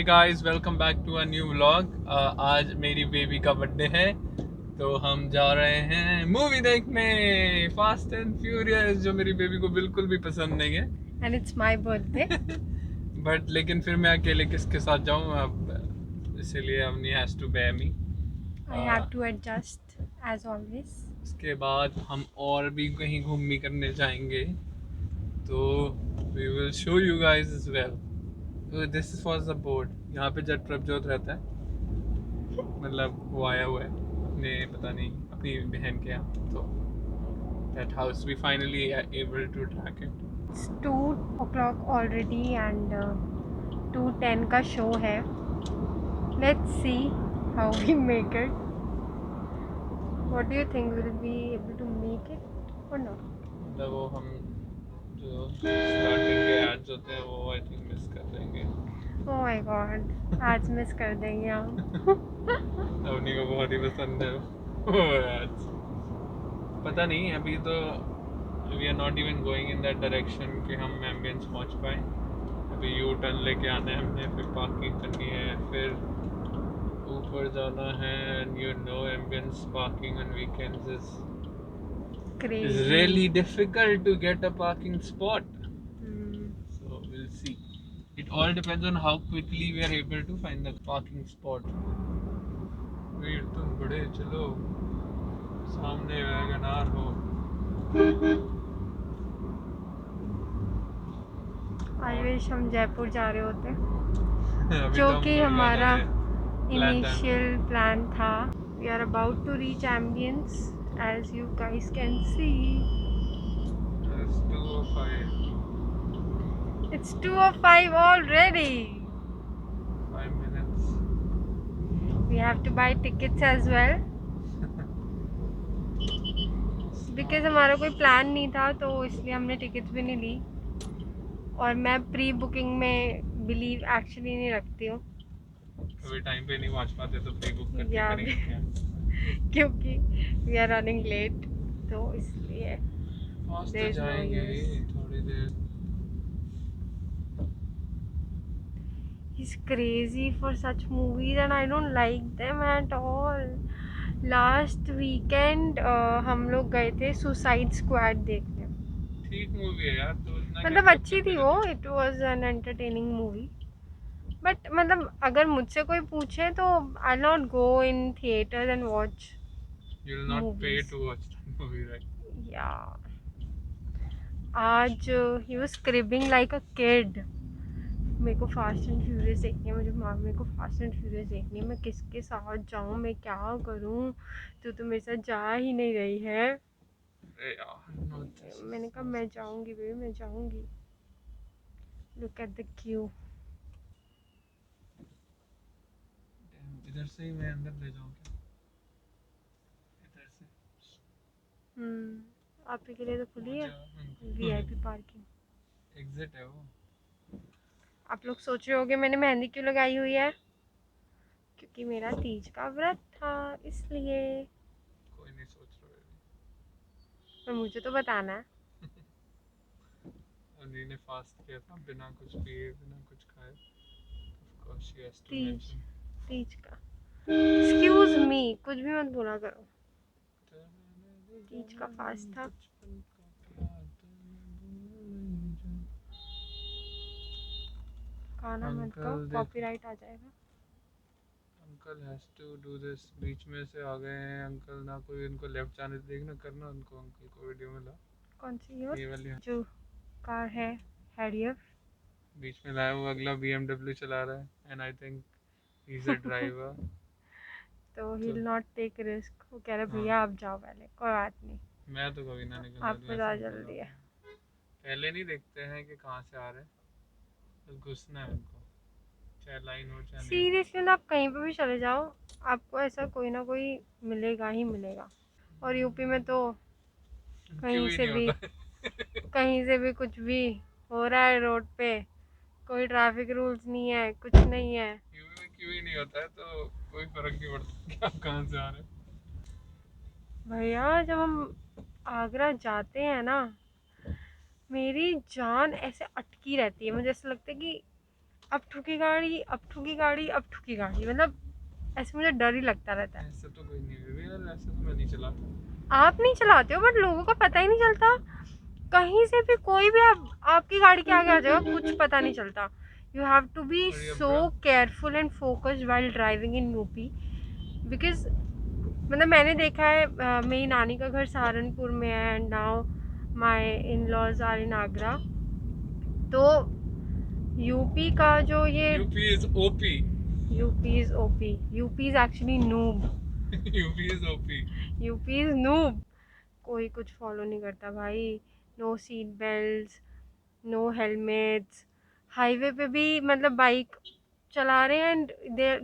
Guys, welcome back to a new vlog. आज मेरी baby का बर्थडे है, तो हम जा रहे हैं मूवी देखने फास्ट एंड फ्यूरियस, जो मेरी बेबी को बिल्कुल भी पसंद नहीं है। And it's my birthday. But लेकिन फिर मैं अकेले किसके साथ जाऊं अब, इसीलिए Avni has to bear me. I have to adjust as always. उसके बाद हम और भी कहीं घूमने करने जाएंगे, तो we will show you guys as well. This is for the board. यहाँ पे जब प्रभजोत रहता है, मतलब वो आया हुआ है अपने, पता नहीं अपनी बहन के यहाँ, तो that house we finally able to track it. It's 2 o'clock already and 2:10 का शो है. Let's see how we make it. What do you think? Will we be able to make it or not? मतलब वो हम जो starting के ads होते हैं वो आई थिंक मिस कर देंगे। Oh my god, आज मिस कर देंगे हम. अवनी को बहुत ही पसंद है वो एड्स। पता नहीं, अभी तो we are not even going in that direction कि हम एम्बियंस पहुंच पाए। अभी यू टर्न लेके आना है हमने, फिर पार्किंग करनी है, फिर ऊपर जाना है। And you know ambience parking on weekends is Crazy. really difficult to get a parking spot. Hmm. So we'll see. It all depends on how quickly we are able to find the parking spot. वीर तुम बड़े चलो, सामने WagonR हो। I wish हम जयपुर जा रहे होते, अभी जो तो हम कि मुर्गा हमारा जाने plan था। initial plan था. We are about to reach Ambience, as you guys can see. It's 2:05. It's 2:05 already. 5 minutes. We have to buy tickets as well. Because हमारा कोई प्लान नहीं था, तो इसलिए हमने टिकट्स भी नहीं ली. और मैं प्री बुकिंग में बिलीव एक्चुअली नहीं रखती हूँ. कभी टाइम पे नहीं पहुंच पाते तो प्री बुक करके या करेंगे क्या? क्योंकि वी आर रनिंग लेट, तो इसलिए पास तो there is no जाएंगे use. थोड़ी देर। He's crazy for such movies and I don't like them at all. Last weekend हम लोग गए थे सुसाइड स्क्वाड देखने. ठीक मूवी है यार, तो इतना क्या मतलब फ्लॉप अच्छी करके थी वो. जाती it was an entertaining movie. But मतलब अगर मुझसे कोई पूछे तो I not go in theatres and watch You will not pay movies. to watch that movie, right? या आज ही was scribbling like a kid. मेरे को फास्ट एंड फ्यूरियस देखनी है. मेरे को फास्ट एंड फ्यूरियस देखनी है. मैं किसके साथ जाऊँ, मैं क्या करूँ, तो मेरे साथ जा ही नहीं रही है. अरे यार, no, this is मैंने कहा no मैं space. जाऊँगी बेबी, मैं जाऊँगी. Look at the Q. Damn, इधर से ही मैं अंदर ले जाऊँ क्या? इधर से आपके लिए तो खुली है मुझे वीआईपी पार्किंग. एग्जिट है वो। आप लोग सोच रहे होगे मैंने मेहंदी क्यों लगाई हुई है. क्योंकि मेरा तीज का व्रत था, इसलिए. कोई नहीं सोच रहा है। पर मुझे तो बताना है. अनी ने फास्ट किया था, बिना कुछ पिए बिना कुछ खाए। Of course she has to Teej mention. Teej का. एक्सक्यूज मी, कुछ भी मत बोला करो. तीज का फास्ट था. बचपन का प्यार भूल जा। गाना मत गाओ, अंकल देखो, कॉपीराइट आ जाएगा. Uncle has to do this. बीच में से आ गए हैं अंकल, ना कोई उनको लेफ्ट जाने देखना करना उनको। अंकल को वीडियो में ला, कौन सी और ये वाली। जो कार है हैरियर. बीच में लाया हुआ अगला BMW चला रहा है, and I think he is a driver. तो ही तो विल नॉट टेक रिस्क. वो कह रहे हाँ, भैया आप जाओ पहले, कोई बात नहीं, मैं तो कभी ना निकलता, आपको जैसे ज़्यादा निकल जल्दी जाता है. हूँ। पहले नहीं देखते हैं कि कहाँ से आ रहे हैं, बस घुसना है उनको, चाहे लाइन हो चाहे नहीं हो। सीरियसली ना, आप कहीं पे भी चले जाओ, आपको ऐसा कोई ना कोई मिलेगा ही मिलेगा. और यूपी में तो क्यों कहीं ही से नहीं भी, होता है। कहीं से भी कुछ भी हो रहा है रोड पे. कोई ट्रैफिक रूल्स नहीं है, कुछ नहीं है. यूपी में क्यों ही नहीं होता है, तो कोई फर्क नहीं पड़ता कि आप कहाँ से आ रहे हैं। भैया जब हम आगरा जाते हैं ना, मेरी जान ऐसे अटकी रहती है. मुझे ऐसा लगता है कि अब ठुकी गाड़ी, अब ठुकी गाड़ी, अब ठुकी गाड़ी, मतलब ऐसे मुझे डर ही लगता रहता है। ऐसे तो कोई नहीं है यार, ऐसे तो मैं नहीं चलाता। आप नहीं चलाते हो बट लोगों को पता ही नहीं चलता, कहीं से भी कोई भी आपकी गाड़ी के आगे आ जाएगा, कुछ पता नहीं चलता। यू हैव टू बी और ये so careful and focused while driving in UP, because मतलब मैंने देखा है, मेरी नानी का घर सहारनपुर में है and now my in laws are in Agra. तो यूपी का जो ये UP is OP. UP is OP, UP is actually noob. UP is OP. UP is noob. कोई कुछ फॉलो नहीं करता भाई, no seat belt, no helmets. Highway पे भी मतलब बाइक चला रहे हैं and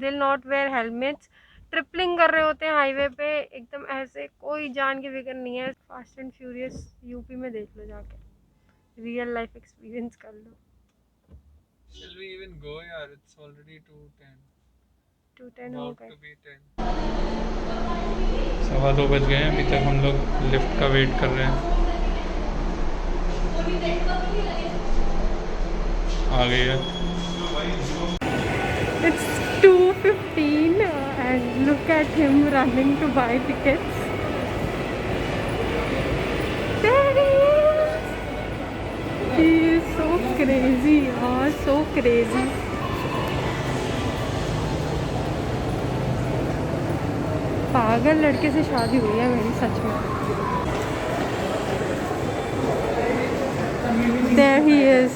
they not wear helmets, tripling कर रहे होते हैं हाईवे पे एकदम ऐसे, कोई जान की फिक्र नहीं है। फास्ट एंड फ्यूरियस यूपी में देख लो जाके, रियल लाइफ एक्सपीरियंस कर लो। Shall we even go यार? It's already 2:10. 2:10 हो About गए। to be 10. 2:15 बज गए हैं, अभी तक हम लोग लिफ्ट का वेट कर रहे हैं। आ गई है। It's 2:15 and look at him running to buy tickets. There he is! He is so crazy, so crazy. पागल लड़के से शादी हुई है मेरी सच में। There he is.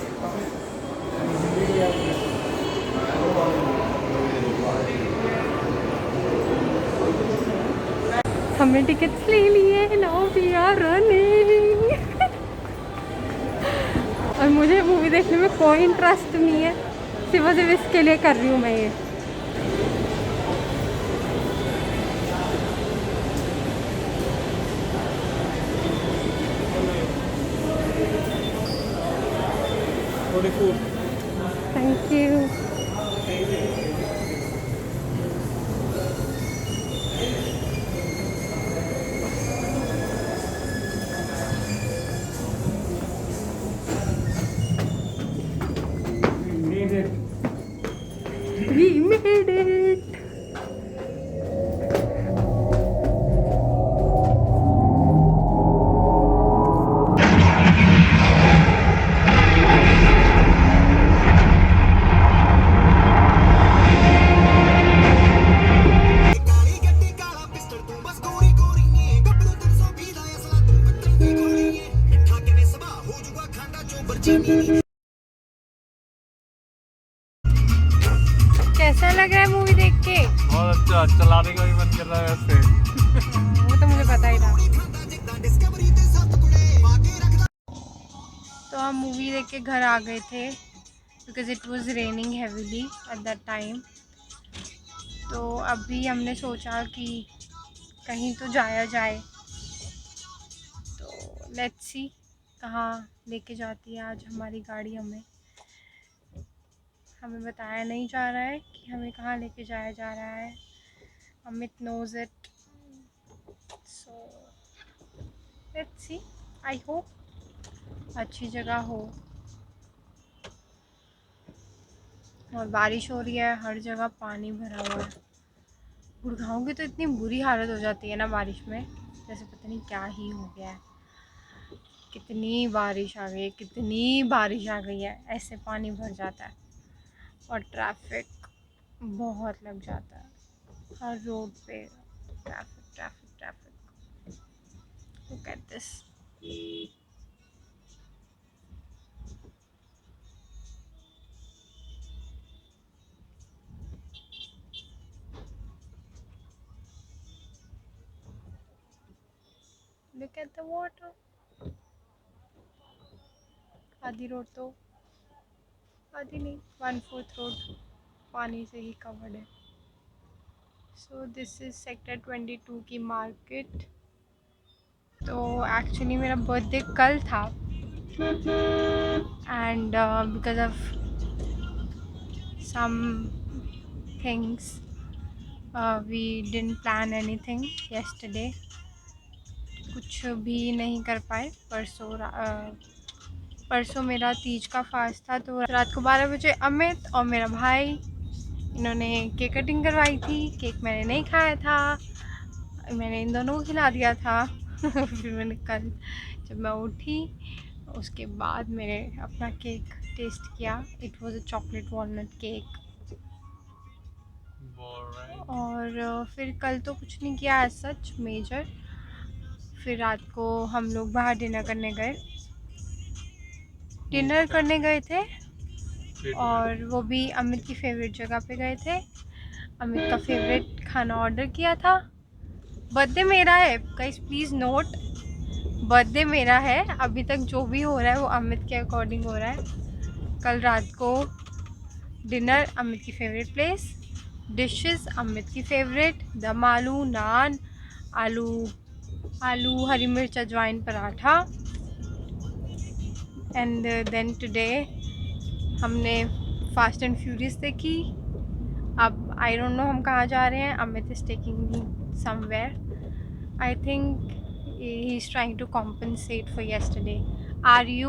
हमने टिकट्स ले लिए, नाउ वी आर रनिंग। और मुझे मूवी देखने में कोई इंटरेस्ट नहीं है, सिर्फ इसके लिए कर रही हूँ मैं ये। Thank you. We made it. कैसा लग रहा है मूवी देख के? बहुत अच्छा, चलाने का भी मन कर रहा है ऐसे। वो तो मुझे पता ही था। तो हम मूवी देख के घर आ गए थे because it was raining heavily at that time. तो अभी हमने सोचा कि कहीं तो जाया जाए, तो लेट्स सी कहाँ लेके जाती है आज हमारी गाड़ी। हमें बताया नहीं जा रहा है कि हमें कहाँ लेके जाया जा रहा है। Amit knows it, so let's see. I hope अच्छी जगह हो। और बारिश हो रही है, हर जगह पानी भरा हुआ है। गुड़गांव की तो इतनी बुरी हालत हो जाती है ना बारिश में, जैसे पता नहीं क्या ही हो गया है। कितनी बारिश आ गई है, कितनी बारिश आ गई है, ऐसे पानी भर जाता है और ट्रैफिक बहुत लग जाता है हर रोड पे। Traffic traffic traffic. Look at this. Look at the water. आधी रोड तो, आधी नहीं, 1/4 रोड पानी से ही कवर्ड है। सो दिस इज सेक्टर 22 की मार्केट। तो एक्चुअली मेरा बर्थडे कल था and because of some things we didn't plan anything yesterday. कुछ भी नहीं कर पाए परसों परसों मेरा तीज का फास्ट था, तो रात को 12 बजे अमित और मेरा भाई इन्होंने केक कटिंग करवाई थी। केक मैंने नहीं खाया था, मैंने इन दोनों को खिला दिया था। फिर मैंने कल जब मैं उठी उसके बाद मैंने अपना केक टेस्ट किया। It was a chocolate walnut cake. और फिर कल तो कुछ नहीं किया एज सच मेजर। फिर रात को हम लोग बाहर डिनर करने गए थे, और वो भी अमित की फेवरेट जगह पे गए थे। अमित का फेवरेट खाना ऑर्डर किया था। बर्थडे मेरा है गाइस, प्लीज़ नोट, बर्थडे मेरा है। अभी तक जो भी हो रहा है वो अमित के अकॉर्डिंग हो रहा है। कल रात को डिनर अमित की फेवरेट प्लेस, डिशेस अमित की फेवरेट, दम आलू, नान, आलू हरी मिर्च अजवाइन पराठा। एंड देन टुडे हमने फास्ट एंड फ्यूरियस देखी। अब आई डोंट नो हम कहाँ जा रहे हैं। Amit is taking me somewhere. I think he is trying to compensate for yesterday. Are you?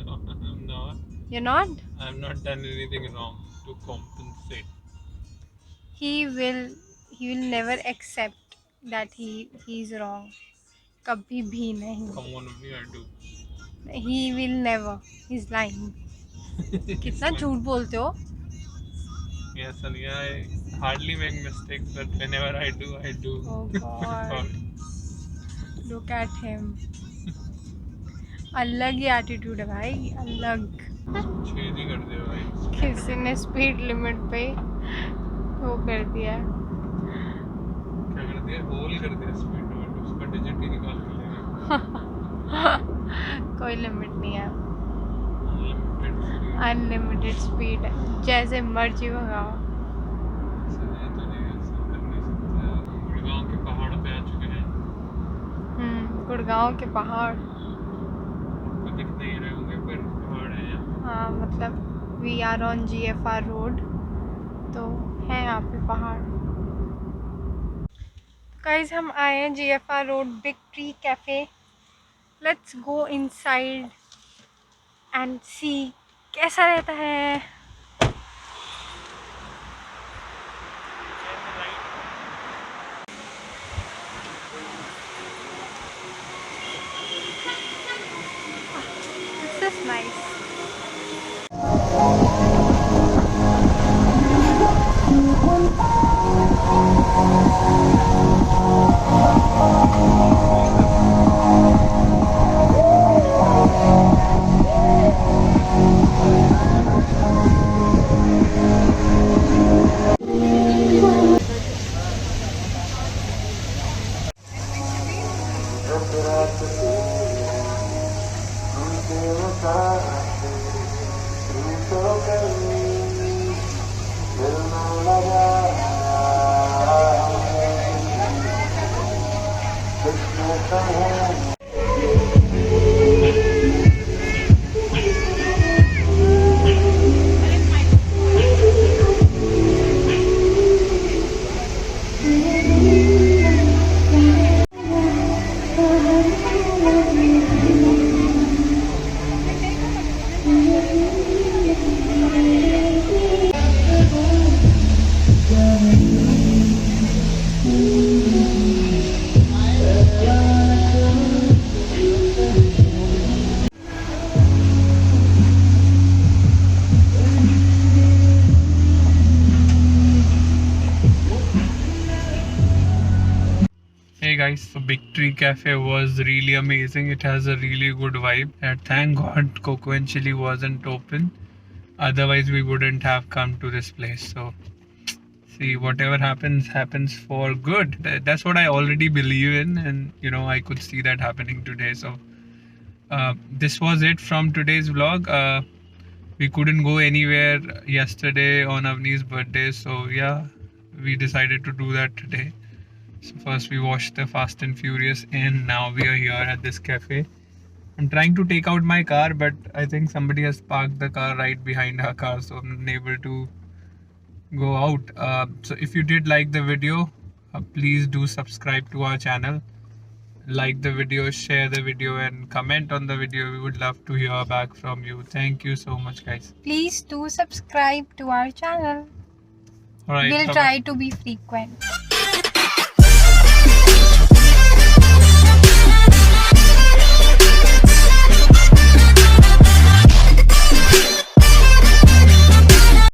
No, I'm not. You're not? I've not done anything wrong to compensate. He will never accept that he's wrong. कभी भी नहीं. Come on, me, I do. He will never. He's lying. कितना झूठ बोलते हो? Yes, Ania, I hardly make mistakes, but whenever I do, I do. Oh God. Look at him. अलग ही attitude है भाई, अलग। छेद ही कर दिया भाई। किसी ने स्पीड लिमिट पे वो कर दिया। क्या कर दिया? होल कर दिया स्पीड लिमिट, उसका डिजिट ही निकाल के लेगा। कोई लिमिट नहीं है, अनलिमिटेड स्पीड। अनलिमिटेड स्पीड है, जैसे मर्जी भगाओ। तो नहीं, ऐसा कर नहीं सकते। गुड़गांव के पहाड़ पे आ चुके हैं। गुड़गांव के पहाड़। तो दिख नहीं रहे होंगे पर पहाड़ है यहाँ। हाँ मतलब we are on GFR road, तो है यहाँ पे पहाड़। गाइस हम आए हैं GFR road big tree cafe. Let's go inside and see कैसा रहता है। This is nice. Hey guys, so Big Tree Cafe was really amazing. It has a really good vibe. And thank God Coco and Chili wasn't open. Otherwise, we wouldn't have come to this place. So, see, whatever happens, happens for good. That's what I already believe in. And, you know, I could see that happening today. So, this was it from today's vlog. We couldn't go anywhere yesterday on Avni's birthday. So, yeah, we decided to do that today. So first we watched the Fast and Furious and now we are here at this cafe. I'm trying to take out my car, but I think somebody has parked the car right behind our car, so I'm unable to go out. So if you did like the video, please do subscribe to our channel. like the video, share the video, and comment on the video. We would love to hear back from you. Thank you so much, guys. Please do subscribe to our channel. All right. We'll bye-bye. try to be frequent.